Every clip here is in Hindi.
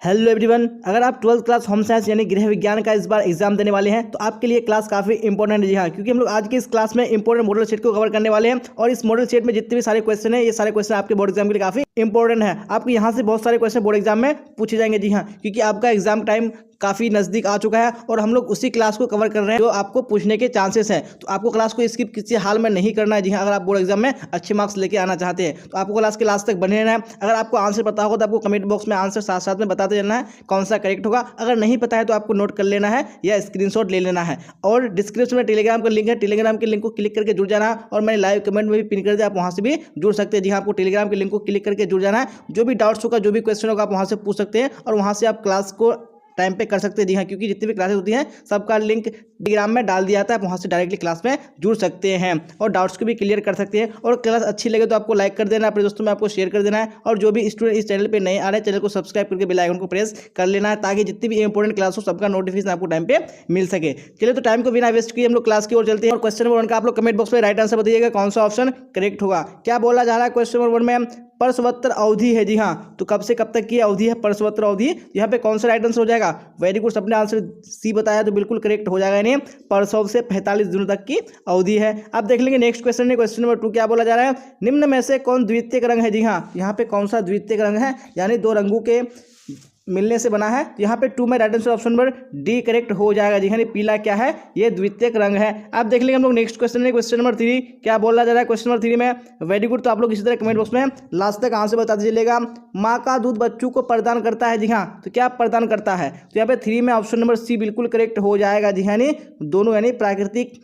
हेलो एवरीवन, अगर आप 12th क्लास होम साइंस यानी गृह विज्ञान का इस बार एग्जाम देने वाले हैं तो आपके लिए क्लास काफ़ी इंपॉर्टेंट है। जी हाँ, क्योंकि हम लोग आज की इस क्लास में इंपॉर्टेंट मॉडल सेट को कवर करने वाले हैं और इस मॉडल सेट में जितने भी सारे क्वेश्चन हैं ये सारे क्वेश्चन आपके बोर्ड एग्जाम के लिए काफ़ी इंपॉर्टेंट है। आपको यहाँ से बहुत सारे क्वेश्चन बोर्ड एग्जाम में पूछे जाएंगे। जी हाँ, क्योंकि आपका एग्जाम टाइम काफ़ी नज़दीक आ चुका है और हम लोग उसी क्लास को कवर कर रहे हैं जो आपको पूछने के चांसेस हैं। तो आपको क्लास को स्किप किसी हाल में नहीं करना है। जी हाँ, अगर आप बोर्ड एग्जाम में अच्छे मार्क्स लेके आना चाहते हैं तो आपको क्लास के लास्ट तक बने रहना है। अगर आपको आंसर पता होगा तो आपको कमेंट बॉक्स में आंसर साथ साथ में बताते रहना है कौन सा करेक्ट होगा। अगर नहीं पता है तो आपको नोट कर लेना है या स्क्रीनशॉट ले लेना है। और डिस्क्रिप्शन में टेलीग्राम का लिंक है, टेलीग्राम के लिंक को क्लिक करके जुड़ जाना है और मैंने लाइव कमेंट में भी पिन कर दिया, आप वहाँ से भी जुड़ सकते हैं। जी हाँ, आपको टेलीग्राम के लिंक को क्लिक करके जुड़ जाना है। जो भी डाउट्स होगा, जो भी क्वेश्चन होगा, आप वहाँ से पूछ सकते हैं और वहाँ से आप क्लास को टाइम पे कर सकते हैं। जी हाँ, क्योंकि जितनी भी क्लासेस होती हैं सबका लिंक टेलीग्राम में डाल दिया जाता है, आप वहाँ से डायरेक्टली क्लास में जुड़ सकते हैं और डाउट्स को भी क्लियर कर सकते हैं। और क्लास अच्छी लगे तो आपको लाइक कर देना है, अपने दोस्तों में आपको शेयर कर देना है और जो भी स्टूडेंट इस चैनल पे नए आ रहे हैं चैनल को सब्सक्राइब करके बेल आइकन को प्रेस कर लेना है ताकि जितनी भी इंपॉर्टेंट क्लास हो सबका नोटिफिकेशन आपको टाइम पे मिल सके। चलिए तो टाइम को बिना वेस्ट किए हम लोग क्लास की ओर चलते हैं और क्वेश्चन नंबर 1 का आप लोग कमेंट बॉक्स में राइट आंसर बताइएगा कौन सा ऑप्शन करेक्ट होगा। क्या बोला जा रहा है क्वेश्चन नंबर 1 में? परसवत्तर अवधि है। जी हाँ, तो कब से कब तक की अवधि है परसवत्तर अवधि? यहाँ पे कौन सा राइट आंसर हो जाएगा? वेरी गुड, सबने आंसर सी बताया तो बिल्कुल करेक्ट हो जाएगा। यानी परसव से 45 दिनों तक की अवधि है। अब देख लेंगे नेक्स्ट क्वेश्चन है, क्वेश्चन नंबर 2 क्या बोला जा रहा है? निम्न में से कौन द्वितीयक रंग है? जी हाँ, यहाँ पे कौन सा द्वितीयक रंग है? यानी दो रंगों के मिलने से बना है। यहाँ पे 2 में right answer option number D correct हो जाएगा। जी हाँ, पीला क्या है? ये द्वितीयक रंग है। अब देख लेंगे हम लोग नेक्स्ट क्वेश्चन है, क्वेश्चन नंबर 3 क्या बोला जा रहा है क्वेश्चन नंबर 3 में? वेरी गुड, तो आप लोग इसी तरह कमेंट बॉक्स में लास्ट तक आंसर बता दीजिएगा। माँ का दूध बच्चों को प्रदान करता है। जी हाँ, तो क्या प्रदान करता है? तो यहाँ पे 3 में ऑप्शन नंबर सी बिल्कुल करेक्ट हो जाएगा। जी हाँ, दोनों यानी प्राकृतिक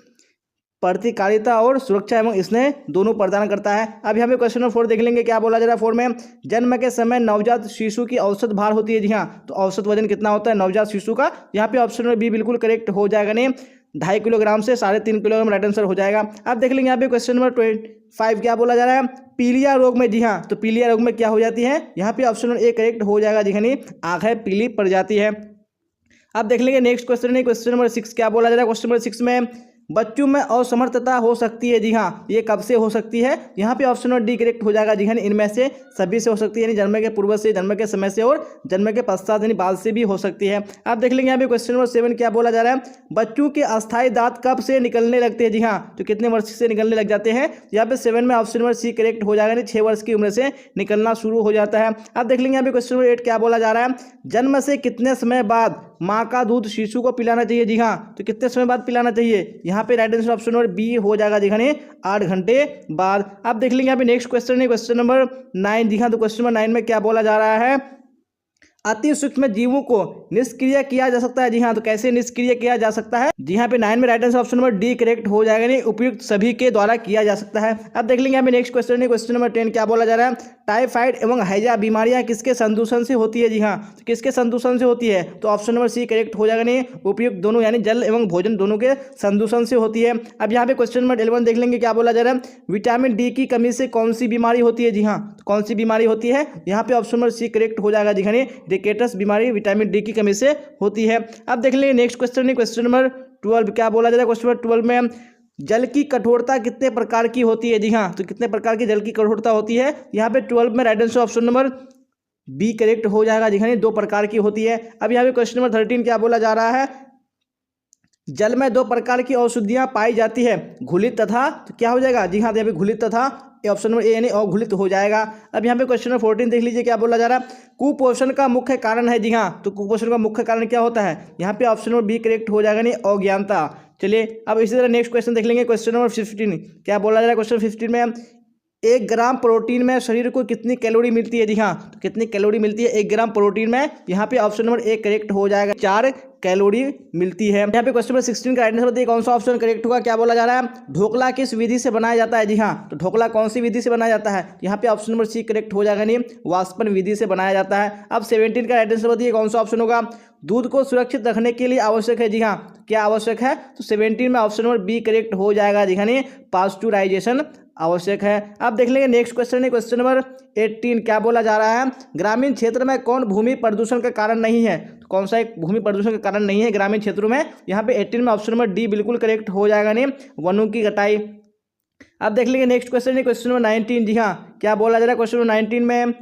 प्रतिकारिता और सुरक्षा एवं स्नेह दोनों प्रदान करता है। अब यहाँ पे क्वेश्चन नंबर 4 देख लेंगे क्या बोला जा रहा है 4 में? जन्म के समय नवजात शिशु की औसत भार होती है। जी हाँ, तो औसत वजन कितना होता है नवजात शिशु का? यहाँ पे ऑप्शन नंबर बी बिल्कुल करेक्ट हो जाएगा। नहीं 2.5 किलोग्राम से 3.5 किलोग्राम राइट आंसर हो जाएगा। अब देख लेंगे यहाँ पे क्वेश्चन नंबर 5 क्या बोला जा रहा है? पीलिया रोग में। जी हाँ, तो पीलिया रोग में क्या हो जाती है? यहाँ पे ऑप्शन नंबर ए करेक्ट हो जाएगा। जी हाँ, आंखें पीली पड़ जाती है। अब देख लेंगे नेक्स्ट क्वेश्चन है, क्वेश्चन नंबर 6 क्या बोला जा रहा है? क्वेश्चन नंबर 6 में बच्चों में असमर्थता हो सकती है। जी हाँ, ये कब से हो सकती है? यहाँ पे ऑप्शन नंबर डी करेक्ट हो जाएगा। जी हाँ, इनमें से सभी से हो सकती है, यानी जन्म के पूर्व से, जन्म के समय से और जन्म के पश्चात यानी बाद से भी हो सकती है। आप देख लेंगे यहाँ पे क्वेश्चन नंबर 7 क्या बोला जा रहा है? बच्चों के अस्थायी दांत कब से निकलने लगते हैं? जी हाँ, तो कितने वर्ष से निकलने लग जाते हैं? यहाँ पे 7 में ऑप्शन नंबर सी करेक्ट हो जाएगा, 6 वर्ष की उम्र से निकलना शुरू हो जाता है। आप देख लेंगे यहाँ पे क्वेश्चन नंबर 8 क्या बोला जा रहा है? जन्म से कितने समय बाद माँ का दूध शिशु को पिलाना चाहिए? जी हाँ, तो कितने समय बाद पिलाना चाहिए? यहाँ पे right answer option number B हो जाएगा। जी हाँ, 8 घंटे बाद। अब देख लेंगे यहाँ पे नेक्स्ट क्वेश्चन है, क्वेश्चन नंबर 9। जी हाँ, तो क्वेश्चन नंबर 9 में क्या बोला जा रहा है? अति सूक्ष्म जीवों को निष्क्रिय किया जा सकता है। जी हाँ, तो कैसे निष्क्रिय किया जा सकता है? जी हाँ, पे 9 में right answer option number D correct हो जाएगा। नहीं उपयुक्त सभी के द्वारा किया जा सकता है। अब देख लेंगे यहाँ पे नेक्स्ट क्वेश्चन है, क्वेश्चन नंबर 10 क्या बोला जा रहा है? टाइफाइड एवं हैजा बीमारियां किसके संदूषण से होती है? जी हाँ, तो किसके संदूषण से होती है? तो ऑप्शन नंबर सी करेक्ट हो जाएगा। नहीं उपयुक्त दोनों यानी जल एवं भोजन दोनों के संदूषण से होती है। अब यहाँ पे क्वेश्चन नंबर 11 देख लेंगे क्या बोला जा रहा है? विटामिन डी की कमी से कौन सी बीमारी होती है? जी हाँ, तो कौन सी बीमारी होती है? यहाँ पे ऑप्शन नंबर सी करेक्ट हो जाएगा। जी हाँ, रिकेटस बीमारी विटामिन डी की कमी से होती है। अब देख लेंगे नेक्स्ट क्वेश्चन है, क्वेश्चन नंबर 12 क्या बोला जा रहा है? क्वेश्चन नंबर 12 में जल की कठोरता कितने प्रकार की होती है? जी हाँ, तो कितने प्रकार की जल की कठोरता होती है? यहाँ पे 12 में right answer option number B correct हो जाएगा। जी हाँ, 2 प्रकार की होती है। अब यहाँ पे क्वेश्चन नंबर 13 क्या बोला जा रहा है? जल में 2 प्रकार की औषधियाँ पाई जाती है, घुलित तथा, तो क्या हो जाएगा? जी हाँ, तो यहाँ पे घुलित तथा ऑप्शन नंबर ए यानी अघुलित हो जाएगा। अब यहाँ पे क्वेश्चन नंबर 14 देख लीजिए क्या बोला जा रहा है? कुपोषण का मुख्य कारण है। जी हाँ, तो कुपोषण का मुख्य कारण क्या होता है? यहाँ पे ऑप्शन नंबर बी करेक्ट हो जाएगा, नहीं अज्ञानता। चलिए अब इसी तरह नेक्स्ट क्वेश्चन देख लेंगे, क्वेश्चन नंबर 15 क्या बोला जा रहा है? क्वेश्चन 15 में 1 ग्राम प्रोटीन में शरीर को कितनी कैलोरी मिलती है? जी हाँ, तो कितनी कैलोरी मिलती है 1 ग्राम प्रोटीन में? यहाँ पे ऑप्शन नंबर ए करेक्ट हो जाएगा, 4 कैलोरी मिलती है। यहाँ पे क्वेश्चन नंबर 16 का राइट आंसर बताइए कौन सा ऑप्शन करेक्ट होगा? क्या बोला जा रहा है? ढोकला किस विधि से बनाया जाता है? जी हाँ, तो ढोकला कौन सी विधि से बनाया जाता है? यहाँ पे ऑप्शन नंबर सी करेक्ट हो जाएगा, नहीं वाष्पन विधि से बनाया जाता है। अब 17 का राइट आंसर बताइए कौन सा ऑप्शन होगा? दूध को सुरक्षित रखने के लिए आवश्यक है। जी हाँ, क्या आवश्यक है? तो 17 में ऑप्शन नंबर बी करेक्ट हो जाएगा। जी हाँ, पास्चुराइजेशन आवश्यक है। अब देख लेंगे नेक्स्ट क्वेश्चन है, क्वेश्चन नंबर 18 क्या बोला जा रहा है? ग्रामीण क्षेत्र में कौन भूमि प्रदूषण का कारण नहीं है? तो कौन सा एक भूमि प्रदूषण का कारण नहीं है ग्रामीण क्षेत्रों में? यहाँ पे 18 में ऑप्शन नंबर डी बिल्कुल करेक्ट हो जाएगा, नहीं वनों की कटाई। अब देख लेंगे नेक्स्ट क्वेश्चन है, क्वेश्चन नंबर 19। जी हाँ, क्या बोला जा रहा है? क्वेश्चन नंबर 19 में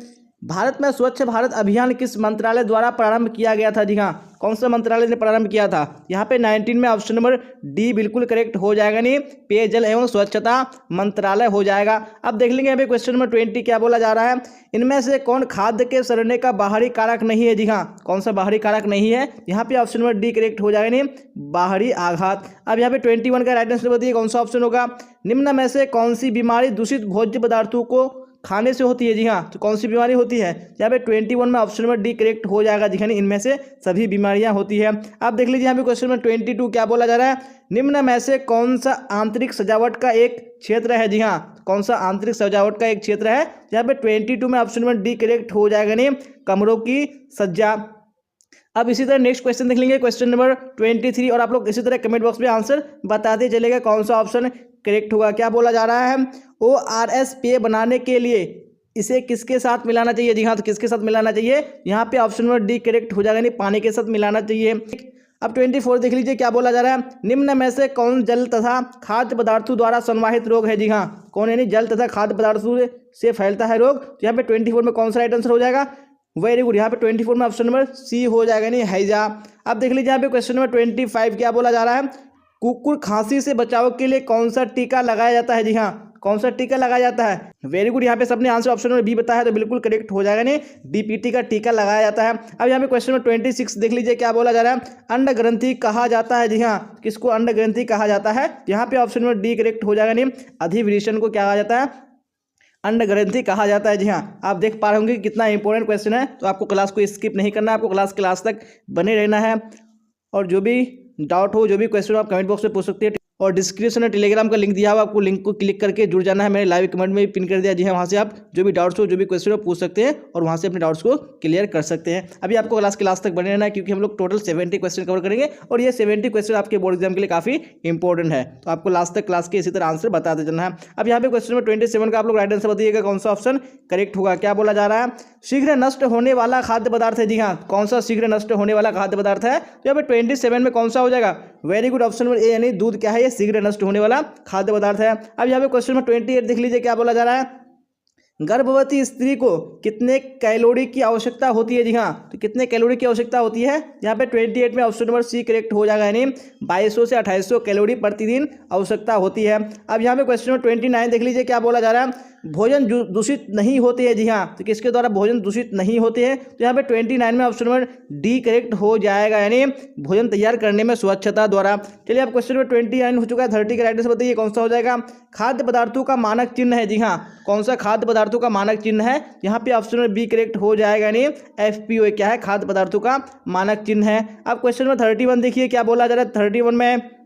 भारत में स्वच्छ भारत अभियान किस मंत्रालय द्वारा प्रारंभ किया गया था? जी हाँ, कौन सा मंत्रालय ने प्रारंभ किया था? यहाँ पे 19 में ऑप्शन नंबर डी बिल्कुल करेक्ट हो जाएगा, नहीं पेयजल एवं स्वच्छता मंत्रालय हो जाएगा। अब देख लेंगे यहाँ पे क्वेश्चन नंबर 20 क्या बोला जा रहा है, इनमें से कौन खाद्य के सड़ने का बाहरी कारक नहीं है? जी हाँ, कौन सा बाहरी कारक नहीं है? यहाँ पे ऑप्शन नंबर डी करेक्ट हो जाएगा, नहीं बाहरी आघात। अब यहाँ पे 21 का राइट आंसर बताइए कौन सा ऑप्शन होगा। निम्न में से कौन सी बीमारी दूषित भोज्य पदार्थों को खाने से होती है? जी हाँ, तो कौन सी बीमारी होती है? यहाँ पे 21 में ऑप्शन नंबर डी करेक्ट हो जाएगा, जी हाँ, इनमें से सभी बीमारियां होती है। आप देख लीजिए यहाँ पे क्वेश्चन नंबर 22 क्या बोला जा रहा है, निम्न में से कौन सा आंतरिक सजावट का एक क्षेत्र है? जी हाँ, कौन सा आंतरिक सजावट का एक क्षेत्र है? यहाँ पे 22 में ऑप्शन नंबर डी करेक्ट हो जाएगा, नहीं कमरों की सज्जा। अब इसी तरह नेक्स्ट क्वेश्चन देख लेंगे, क्वेश्चन नंबर 23, और आप लोग इसी तरह कमेंट बॉक्स में आंसर बताते चलेगा कौन सा ऑप्शन करेक्ट होगा। क्या बोला जा रहा है, ORS पेय बनाने के लिए इसे किसके साथ मिलाना चाहिए? जी हाँ, तो किसके साथ मिलाना चाहिए? यहाँ पे ऑप्शन नंबर डी करेक्ट हो जाएगा, नहीं पानी के साथ मिलाना चाहिए। अब 24 देख लीजिए क्या बोला जा रहा है, निम्न में से कौन जल तथा खाद्य पदार्थों द्वारा संवाहित रोग है? जी हाँ, कौन है? नहीं जल तथा खाद्य पदार्थों से फैलता है रोग। तो यहाँ पे 24 में कौन सा राइट आंसर हो जाएगा? वेरी गुड, यहाँ पे 24 में ऑप्शन नंबर सी हो जाएगा, नहीं हैजा। अब देख लीजिए यहाँ पे क्वेश्चन नंबर 25 क्या बोला जा रहा है, कुकुर खांसी से बचाव के लिए कौन सा टीका लगाया जाता है? जी हाँ, कौन सा टीका लगाया जाता है? वेरी गुड, यहाँ पे सबने आंसर ऑप्शन नंबर बी बताया, तो बिल्कुल करेक्ट हो जाएगा, नहीं DPT का टीका लगाया जाता है। अब यहाँ पे क्वेश्चन नंबर 26 देख लीजिए क्या बोला जा रहा है, अंड ग्रंथि कहा जाता है? जी हाँ, किसको अंड ग्रंथि कहा जाता है? यहाँ पे ऑप्शन नंबर डी करेक्ट हो जाएगा, नहीं अधिवृषण को क्या कहा जाता है? अंड ग्रंथि कहा जाता है। जी हाँ, आप देख पा रहे होंगे कितना इंपॉर्टेंट क्वेश्चन है, तो आपको क्लास को स्किप नहीं करना है, आपको क्लास तक बने रहना है। और जो भी डाउट हो, जो भी क्वेश्चन हो, आप कमेंट बॉक्स में पूछ सकते हैं, और डिस्क्रिप्शन में टेलीग्राम का लिंक दिया हुआ, आपको लिंक को क्लिक करके जुड़ जाना है। मैंने लाइव कमेंट में भी पिन कर दिया। जी हाँ, वहाँ से आप जो भी डाउट्स हो, जो भी क्वेश्चन हो पूछ सकते हैं, और वहाँ से अपने डाउट्स को क्लियर कर सकते हैं। अभी आपको क्लास तक बने रहना है, क्योंकि हम लोग टोटल 70 क्वेश्चन कवर करेंगे, और ये 70 क्वेश्चन आपके बोर्ड एग्जाम के लिए काफी इंपॉर्टेंट है। तो आपको लास्ट तक क्लास के इसी तरह आंसर बताते जाना है। अब यहाँ पे क्वेश्चन नंबर 27 का आप लोग राइट आंसर बताइएगा कौन सा ऑप्शन करेक्ट होगा। क्या बोला जा रहा है, शीघ्र नष्ट होने वाला खाद्य पदार्थ है? जी हाँ, कौन सा शीघ्र नष्ट होने वाला खाद्य पदार्थ है? तो यहाँ पे 27 में कौन सा हो जाएगा? Very good, option number A, यानी दूध क्या है? ये शीघ्र नष्ट होने वाला खाद्य पदार्थ है। अब यहाँ पे क्वेश्चन नंबर 28 देख लीजिए क्या बोला जा रहा है, गर्भवती स्त्री को कितने कैलोरी की आवश्यकता होती है? जी हाँ, तो कितने कैलोरी की आवश्यकता होती है? यहाँ पे 28 में ऑप्शन नंबर सी करेक्ट हो जाएगा, यानी 2200 से 2800 कैलोरी प्रतिदिन आवश्यकता होती है। अब यहाँ पे क्वेश्चन नंबर 29 देख लीजिए क्या बोला जा रहा है, भोजन दूषित नहीं होते हैं? जी हाँ, तो किसके द्वारा भोजन दूषित नहीं होते हैं? तो यहाँ पे 29 में ऑप्शन नंबर डी करेक्ट हो जाएगा, यानी भोजन तैयार करने में स्वच्छता द्वारा। चलिए अब क्वेश्चन नंबर 29 हो चुका है, 30 का राइट आंसर बताइए कौन सा हो जाएगा। खाद्य पदार्थों का मानक चिन्ह है? जी हाँ, कौन सा खाद्य पदार्थों का मानक चिन्ह है? यहाँ पे ऑप्शन नंबर बी करेक्ट हो जाएगा, यानी FPO क्या है? खाद्य पदार्थों का मानक चिन्ह है। अब क्वेश्चन नंबर 31 देखिए क्या बोला जा रहा है, 31 में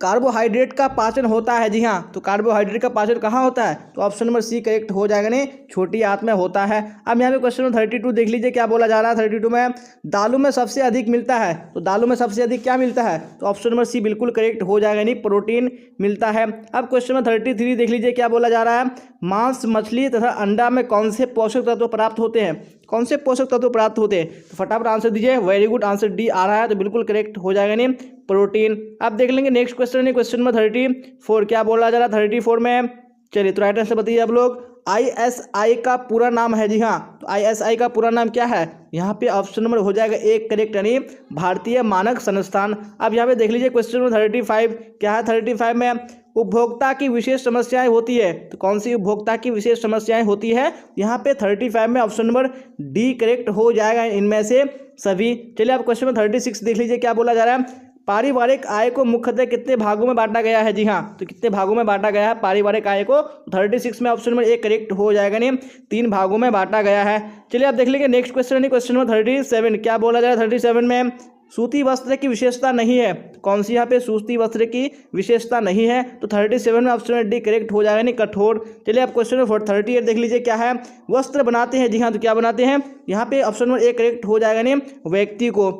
कार्बोहाइड्रेट का पाचन होता है? जी हाँ, तो कार्बोहाइड्रेट का पाचन कहाँ होता है? तो ऑप्शन नंबर सी करेक्ट हो जाएगा, नहीं छोटी आंत में होता है। अब यहाँ पे क्वेश्चन नंबर 32 देख लीजिए क्या बोला जा रहा है, 32 में दालों में सबसे अधिक मिलता है? तो दालों में सबसे अधिक क्या मिलता है? तो ऑप्शन नंबर सी बिल्कुल करेक्ट हो जाएगा, नहीं प्रोटीन मिलता है। अब क्वेश्चन नंबर 33 देख लीजिए क्या बोला जा रहा है, मांस, मछली तथा अंडा में कौन से पोषक तत्व प्राप्त होते हैं? कौन से पोषक तत्व प्राप्त होते हैं? तो फटाफट आंसर दीजिए। वेरी गुड, आंसर डी आ रहा है, तो बिल्कुल करेक्ट हो जाएगा, नहीं प्रोटीन। अब देख लेंगे नेक्स्ट क्वेश्चन, क्वेश्चन नंबर 34 क्या बोला जा रहा है 34 में। चलिए तो राइट आंसर बताइए आप लोग। ISI का पूरा नाम है? जी हाँ, तो ISI का पूरा नाम क्या है? यहाँ पे ऑप्शन नंबर हो जाएगा एक करेक्ट, यानी भारतीय मानक संस्थान। अब यहाँ पे देख लीजिए क्वेश्चन नंबर 35 क्या है, 35 में उपभोक्ता की विशेष समस्याएं होती है? तो कौन सी उपभोक्ता की विशेष समस्याएं होती है? यहाँ पे 35 में ऑप्शन नंबर डी करेक्ट हो जाएगा, इनमें से सभी। चलिए आप क्वेश्चन नंबर 36 देख लीजिए क्या बोला जा रहा है, पारिवारिक आय को मुख्यतः कितने भागों में बांटा गया है? जी हाँ, तो कितने भागों में बांटा गया है पारिवारिक आय को? 36 में ऑप्शन नंबर ए करेक्ट हो जाएगा, नहीं 3 भागों में बांटा गया है। चलिए आप देख लीजिए नेक्स्ट क्वेश्चन, क्वेश्चन नंबर 37 क्या बोला जा रहा है, 37 में सूती वस्त्र की विशेषता नहीं है? कौन सी यहाँ पे सूती वस्त्र की विशेषता नहीं है? तो 37 में ऑप्शन नंबर डी करेक्ट हो जाएगा, नहीं कठोर। चलिए आप क्वेश्चन नंबर 38 देख लीजिए क्या है, वस्त्र बनाते हैं? जी हाँ, तो क्या बनाते हैं? यहाँ पे ऑप्शन नंबर ए करेक्ट हो जाएगा, नहीं व्यक्ति को।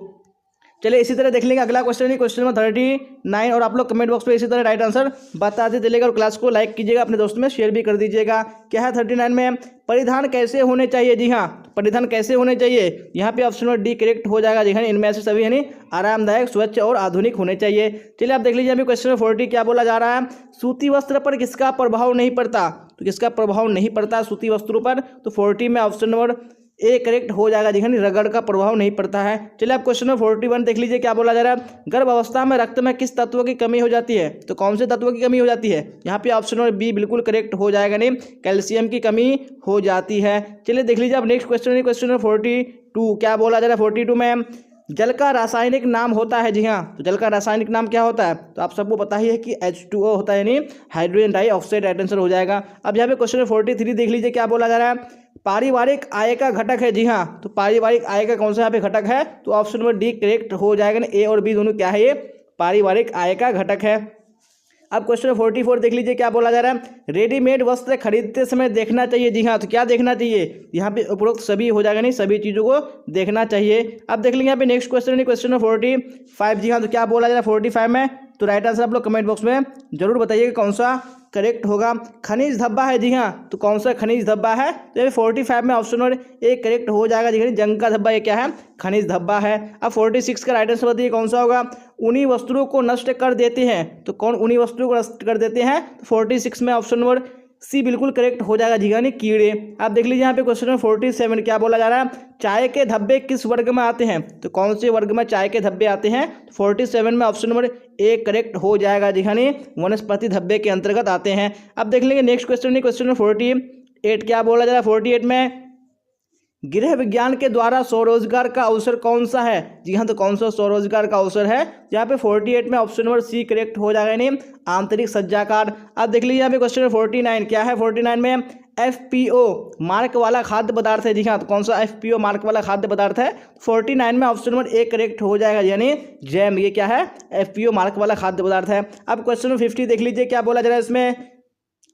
चलिए इसी तरह देख लेंगे अगला क्वेश्चन है, क्वेश्चन नंबर 39, और आप लोग कमेंट बॉक्स में इसी तरह राइट आंसर बताते चलेगा, और क्लास को लाइक कीजिएगा, अपने दोस्तों में शेयर भी कर दीजिएगा। क्या है 39 में, परिधान कैसे होने चाहिए? जी हाँ, परिधान कैसे होने चाहिए? यहाँ पे ऑप्शन नंबर डी करेक्ट हो जाएगा, जी हाँ, इनमें से सभी यानी आरामदायक, स्वच्छ और आधुनिक होने चाहिए। चलिए आप देख लीजिए अभी क्वेश्चन नंबर 40 क्या बोला जा रहा है, सूती वस्त्र पर किसका प्रभाव नहीं पड़ता? तो किसका प्रभाव नहीं पड़ता सूती वस्त्रों पर, तो 40 में ऑप्शन नंबर ए करेक्ट हो जाएगा जी हाँ, रगड़ का प्रभाव नहीं पड़ता है। चलिए आप क्वेश्चन नंबर 41 देख लीजिए क्या बोला जा रहा है। गर्भ अवस्था में रक्त में किस तत्व की कमी हो जाती है, तो कौन से तत्व की कमी हो जाती है, यहाँ पे ऑप्शन नंबर बी बिल्कुल करेक्ट हो जाएगा, नहीं कैल्शियम की कमी हो जाती है। चलिए देख लीजिए अब नेक्स्ट क्वेश्चन, क्वेश्चन नंबर 42 क्या बोला जा रहा है। 42 में जल का रासायनिक नाम होता है जी हाँ, तो जल का रासायनिक नाम क्या होता है, तो आप सबको पता ही है कि H2O होता है, यानी हाइड्रोजन डाइऑक्साइड, राइट आंसर हो जाएगा। अब यहाँ पे क्वेश्चन 43 देख लीजिए क्या बोला जा रहा है। पारिवारिक आय का घटक है जी हाँ, तो पारिवारिक आय का कौन सा यहाँ पे घटक है, तो ऑप्शन नंबर डी करेक्ट हो जाएगा ना, ए और बी दोनों क्या है, ये पारिवारिक आय का घटक है। अब क्वेश्चन 44 देख लीजिए क्या बोला जा रहा है। रेडीमेड वस्त्र खरीदते समय देखना चाहिए जी हाँ, तो क्या देखना चाहिए, यहाँ पे उपरोक्त सभी हो जाएगा, नहीं सभी चीज़ों को देखना चाहिए। अब देख लेंगे यहाँ पे नेक्स्ट क्वेश्चन, क्वेश्चन 45 जी हाँ, तो क्या बोला जा रहा है 45 में, तो राइट आंसर आप लोग कमेंट बॉक्स में जरूर बताइए कि कौन सा करेक्ट होगा। खनिज धब्बा है जी हाँ, तो कौन सा खनिज धब्बा है, तो ये 45 में ऑप्शन नंबर ए करेक्ट हो जाएगा जी, जंग का धब्बा ये क्या है, खनिज धब्बा है। अब 46 का राइट आंसर बताइए कौन सा होगा। उन्हीं वस्तुओं को नष्ट कर देते हैं, तो कौन उन्हीं वस्तुओं को नष्ट कर देते हैं, तो 46 में ऑप्शन नंबर सी बिल्कुल करेक्ट हो जाएगा जी, यानी कीड़े। आप देख लीजिए यहाँ पे क्वेश्चन नंबर 47 क्या बोला जा रहा है। चाय के धब्बे किस वर्ग में आते हैं, तो कौन से वर्ग में चाय के धब्बे आते हैं, 47 में ऑप्शन नंबर ए करेक्ट हो जाएगा जी, यानी वनस्पति धब्बे के अंतर्गत आते हैं। अब देख लेंगे नेक्स्ट क्वेश्चन, क्वेश्चन नंबर 48 क्या बोला जा रहा है। 48 में गृह विज्ञान के द्वारा स्वरोजगार का अवसर कौन सा है, जी हाँ, तो कौन सा स्वरोजगार का अवसर है, यहाँ पे 48 में ऑप्शन नंबर सी करेक्ट हो जाएगा, नहीं आंतरिक सज्जाकार। अब देख लीजिए यहाँ पे क्वेश्चन 49 क्या है। 49 में FPO मार्क वाला खाद्य पदार्थ है जी हाँ, तो कौन सा FPO मार्क वाला खाद्य पदार्थ है, 49 में ऑप्शन नंबर ए करेक्ट हो जाएगा, यानी जैम, ये क्या है FPO मार्क वाला खाद्य पदार्थ है। अब क्वेश्चन नंबर 50 देख लीजिए क्या बोला जा रहा है इसमें।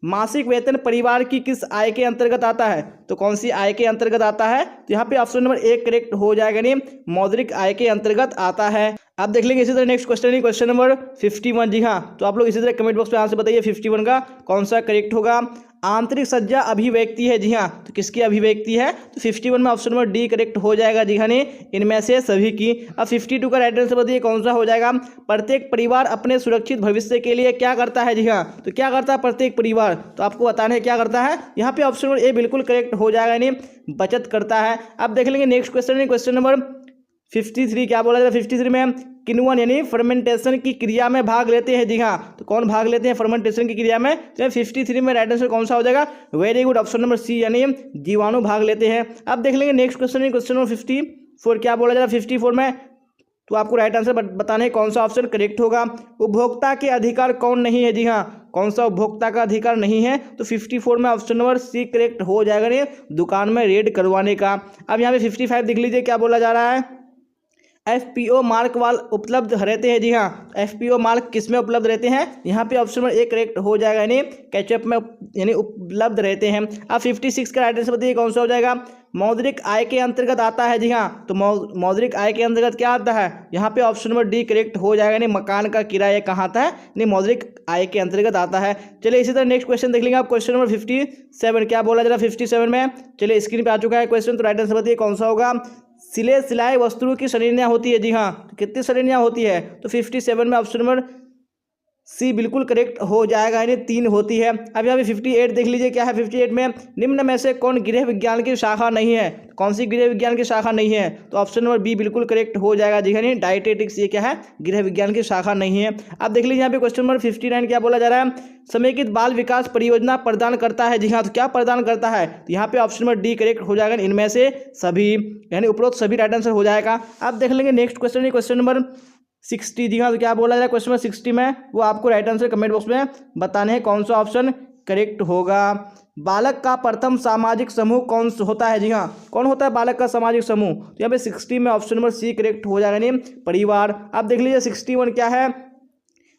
मासिक वेतन परिवार की किस आय के अंतर्गत आता है, तो कौन सी आय के अंतर्गत आता है, तो यहाँ पे ऑप्शन नंबर ए करेक्ट हो जाएगा, नहीं मौद्रिक आय के अंतर्गत आता है। अब देख लेंगे इसी तरह नेक्स्ट क्वेश्चन, क्वेश्चन नंबर 51 जी हाँ, तो आप लोग इसी तरह कमेंट बॉक्स में आंसर बताइए 51 का कौन सा करेक्ट होगा। आंतरिक सज्जा अभिव्यक्ति है जी हाँ, तो किसकी अभिव्यक्ति है, तो 51 में ऑप्शन नंबर डी करेक्ट हो जाएगा जी हाँ, ने इनमें से सभी की। अब 52 का राइट आंसर बताइए कौन सा हो जाएगा। प्रत्येक परिवार अपने सुरक्षित भविष्य के लिए क्या करता है जी हाँ, तो क्या करता है प्रत्येक परिवार, तो आपको बताना है क्या करता है, यहाँ पे ऑप्शन नंबर ए बिल्कुल करेक्ट हो जाएगा, यानी बचत करता है। अब देख लेंगे नेक्स्ट क्वेश्चन, क्वेश्चन नंबर 53 क्या बोला जाता है। 53 में किण्वन यानी फर्मेंटेशन की क्रिया में भाग लेते हैं जी हाँ, तो कौन भाग लेते हैं फर्मेंटेशन की क्रिया में, तो 53 में राइट आंसर कौन सा हो जाएगा, very good option number C, यानी जीवाणु भाग लेते हैं। अब देख लेंगे नेक्स्ट क्वेश्चन, क्वेश्चन नंबर 54 क्या बोला जा रहा है। 54 में तो आपको राइट आंसर बताना है कौन सा ऑप्शन करेक्ट होगा। उपभोक्ता के अधिकार कौन नहीं है जी हाँ, कौन सा उपभोक्ता का अधिकार नहीं है, तो 54 में ऑप्शन नंबर सी करेक्ट हो जाएगा, नहीं दुकान में रेड करवाने का। अब यहाँ पे 55 देख लीजिए क्या बोला जा रहा है। FPO मार्क वाल उपलब्ध रहते हैं जी हाँ, FPO मार्क किस में उपलब्ध रहते हैं, यहाँ पे ऑप्शन नंबर ए करेक्ट हो जाएगा, यानी केचप में यानी उपलब्ध रहते हैं। अब 56 का राइट आंसर बताइए कौन सा हो जाएगा। मौद्रिक आय के अंतर्गत आता है जी हाँ, तो मौद्रिक आय के अंतर्गत क्या आता है, यहाँ पे ऑप्शन नंबर डी करेक्ट हो जाएगा, यानी मकान का किराया कहाँ आता है, यानी मौद्रिक आय के अंतर्गत आता है। चलिए इसी तरह नेक्स्ट क्वेश्चन देख लेंगे आप। क्वेश्चन नंबर 57 क्या बोला जा रहा है 57 में, चलिए स्क्रीन पे आ चुका है क्वेश्चन, तो राइट आंसर बताइए कौन सा होगा। सिले सिलाई वस्तुओं की श्रेणियाँ होती है जी हाँ, तो कितनी श्रेणियाँ होती है, तो 57 में ऑप्शन नंबर सी बिल्कुल करेक्ट हो जाएगा, यानी 3 होती है। अब यहाँ पे 58 देख लीजिए क्या है। 58 में निम्न में से कौन गृह विज्ञान की शाखा नहीं है, कौन सी गृह विज्ञान की शाखा नहीं है, तो ऑप्शन नंबर बी बिल्कुल करेक्ट हो जाएगा जी, यानी डाइटेटिक्स ये क्या है गृह विज्ञान की शाखा नहीं है। अब देख लीजिए यहाँ पे क्वेश्चन नंबर 59 क्या बोला जा रहा है। समेकित बाल विकास परियोजना प्रदान करता है जी हाँ, तो क्या प्रदान करता है, तो यहाँ पे ऑप्शन नंबर डी करेक्ट हो जाएगा, इनमें से सभी, यानी उपरोक्त सभी राइट आंसर हो जाएगा। अब देख लेंगे नेक्स्ट क्वेश्चन, क्वेश्चन नंबर 60 जी हाँ, तो क्या बोला जा रहा है क्वेश्चन नंबर 60 में, वो आपको राइट आंसर कमेंट बॉक्स में बताने हैं कौन सा ऑप्शन करेक्ट होगा। बालक का प्रथम सामाजिक समूह कौन होता है जी हाँ, कौन होता है बालक का सामाजिक समूह, तो यहाँ पे 60 में ऑप्शन नंबर सी करेक्ट हो जाएगा, यानी परिवार। आप देख लीजिए 61 क्या है।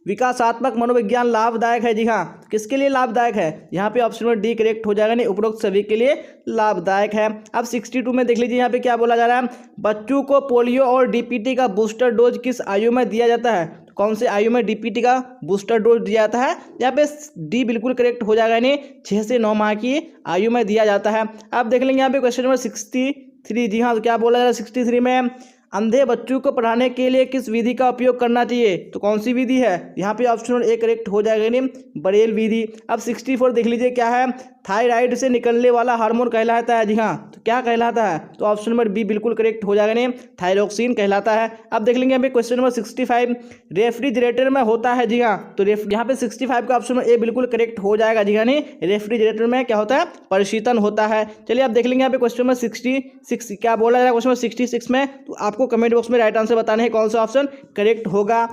विकासात्मक मनोविज्ञान लाभदायक है जी हाँ, किसके लिए लाभदायक है, यहाँ पे ऑप्शन नंबर डी करेक्ट हो जाएगा, नहीं उपरोक्त सभी के लिए लाभदायक है। अब 62 में देख लीजिए यहाँ पे क्या बोला जा रहा है। बच्चों को पोलियो और DPT का बूस्टर डोज किस आयु में दिया जाता है, तो कौन से आयु में DPT का बूस्टर डोज दिया जाता है, यहाँ पे डी बिल्कुल करेक्ट हो जाएगा, यानी 6 से 9 माह की आयु में दिया जाता है। अब देख लेंगे यहाँ पे क्वेश्चन नंबर 63 जी हाँ, तो क्या बोला जा रहा है 63 में। अंधे बच्चों को पढ़ाने के लिए किस विधि का उपयोग करना चाहिए, तो कौन सी विधि है, यहाँ पे ऑप्शन नंबर ए करेक्ट हो जाएगा, नहीं बरेल विधि। अब 64 देख लीजिए क्या है। थायराइड से निकलने वाला हार्मोन कहलाता है? जी हाँ, तो क्या कहलाता है? तो ऑप्शन नंबर बी बिल्कुल करेक्ट हो जाएगा, नहीं थायरोक्सिन कहलाता है। अब देख लेंगे यहाँ पे क्वेश्चन नंबर 65 रेफ्रिजरेटर में होता है? जी हाँ, तो यहाँ पे 65 का ऑप्शन ए बिल्कुल करेक्ट हो जाएगा। जी हाँ, नहीं रेफ्रिजरेटर में क्या होता है? परिशीतन होता है। चलिए अब देख लेंगे यहाँ पे क्वेश्चन नंबर 66 क्या बोला जा रहा है क्वेश्चन नंबर 66 में, तो आपको कमेंट बॉक्स में राइट आंसर बताना है कौन सा ऑप्शन करेक्ट होगा।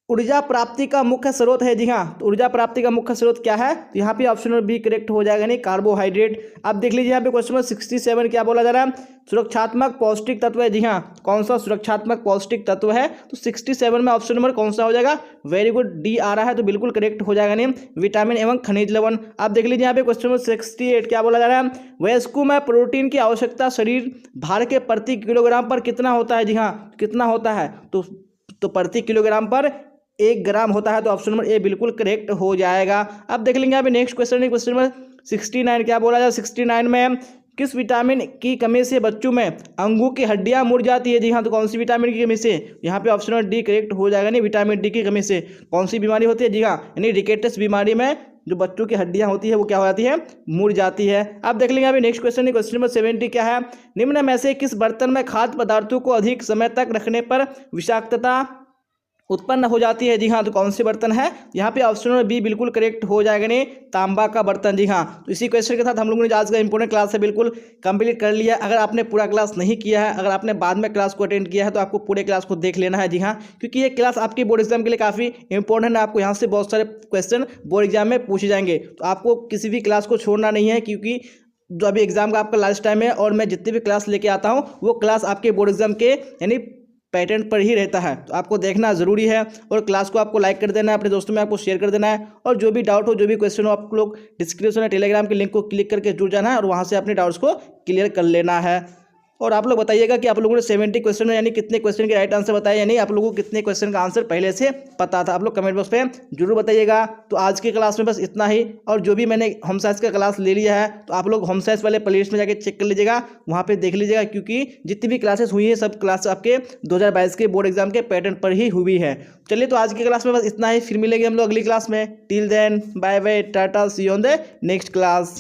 ऊर्जा प्राप्ति का मुख्य स्रोत है? जी हाँ, तो ऊर्जा प्राप्ति का मुख्य स्रोत क्या है? तो यहाँ पे ऑप्शन नंबर बी करेक्ट हो जाएगा, नहीं कार्बोहाइड्रेट। अब देख लीजिए यहाँ पे क्वेश्चन नंबर 67 क्या बोला जा रहा है? सुरक्षात्मक पौष्टिक तत्व है? जी हाँ, कौन सा सुरक्षात्मक पौष्टिक तत्व है? तो 67 में ऑप्शन नंबर कौन सा हो जाएगा? वेरी गुड, डी आ रहा है, तो बिल्कुल करेक्ट हो जाएगा, नहीं विटामिन एवं खनिज लवण। आप देख लीजिए यहाँ पे क्वेश्चन नंबर 68 क्या बोला जा रहा है? वयस्कों में प्रोटीन की आवश्यकता शरीर भार के प्रति किलोग्राम पर कितना होता है? जी हाँ, कितना होता है? तो प्रति किलोग्राम पर 1 ग्राम होता है, तो ऑप्शन नंबर ए बिल्कुल करेक्ट हो जाएगा। अब देख लेंगे यहाँ पे नेक्स्ट क्वेश्चन है, क्वेश्चन नंबर 69 क्या बोला जाए? 69 में किस विटामिन की कमी से बच्चों में अंगों की हड्डियां मुड़ जाती है? जी हाँ, तो कौन सी विटामिन की कमी से? यहाँ पे ऑप्शन नंबर डी करेक्ट हो जाएगा, नहीं विटामिन डी की कमी से। कौन सी बीमारी होती है? जी हाँ, यानी रिकेटस बीमारी में जो बच्चों की हड्डियां होती है वो क्या हो जाती है? मुड़ जाती है। अब देख लेंगे अभी नेक्स्ट क्वेश्चन है, क्वेश्चन नंबर 70 क्या है? निम्न में से किस बर्तन में खाद्य पदार्थों को अधिक समय तक रखने पर विषाक्तता उत्पन्न हो जाती है? जी हाँ, तो कौन से बर्तन है? यहाँ पे ऑप्शन नंबर बी बिल्कुल करेक्ट हो जाएगा, नहीं तांबा का बर्तन। जी हाँ, तो इसी क्वेश्चन के साथ हम लोगों ने आज का इंपॉर्टेंट क्लास है बिल्कुल कंप्लीट कर लिया। अगर आपने पूरा क्लास नहीं किया है, अगर आपने बाद में क्लास को अटेंड किया है, तो आपको पूरे क्लास को देख लेना है। जी हाँ, क्योंकि ये क्लास आपके बोर्ड एग्जाम के लिए काफ़ी इंपॉर्टेंट है। आपको यहाँ से बहुत सारे क्वेश्चन बोर्ड एग्जाम में पूछे जाएंगे, तो आपको किसी भी क्लास को छोड़ना नहीं है, क्योंकि जो अभी एग्जाम का आपका लास्ट टाइम है और मैं जितनी भी क्लास लेके आता हूँ वो क्लास आपके बोर्ड एग्जाम के यानी पैटर्न पर ही रहता है, तो आपको देखना ज़रूरी है। और क्लास को आपको लाइक कर देना है, अपने दोस्तों में आपको शेयर कर देना है, और जो भी डाउट हो, जो भी क्वेश्चन हो, आप लोग डिस्क्रिप्शन में टेलीग्राम के लिंक को क्लिक करके जुड़ जाना है और वहाँ से अपने डाउट्स को क्लियर कर लेना है। और आप लोग बताइएगा कि आप लोगों ने 70 क्वेश्चन में यानी कितने क्वेश्चन के राइट आंसर बताए, यानी आप लोगों को कितने क्वेश्चन का आंसर पहले से पता था। आप लोग कमेंट बॉक्स पे जरूर बताइएगा। तो आज की क्लास में बस इतना ही, और जो भी मैंने होम साइंस का क्लास ले लिया है, तो आप लोग होम साइंस वाले प्लेलिस्ट में जाके चेक कर लीजिएगा, वहाँ पर देख लीजिएगा, क्योंकि जितनी भी क्लासेस हुई है सब क्लास आपके 2022 के बोर्ड एग्जाम के पैटर्न पर ही हुई है। चलिए, तो आज की क्लास में बस इतना ही, फिर मिलेंगे हम लोग अगली क्लास में। Till then bye bye, tata, see you on the next class.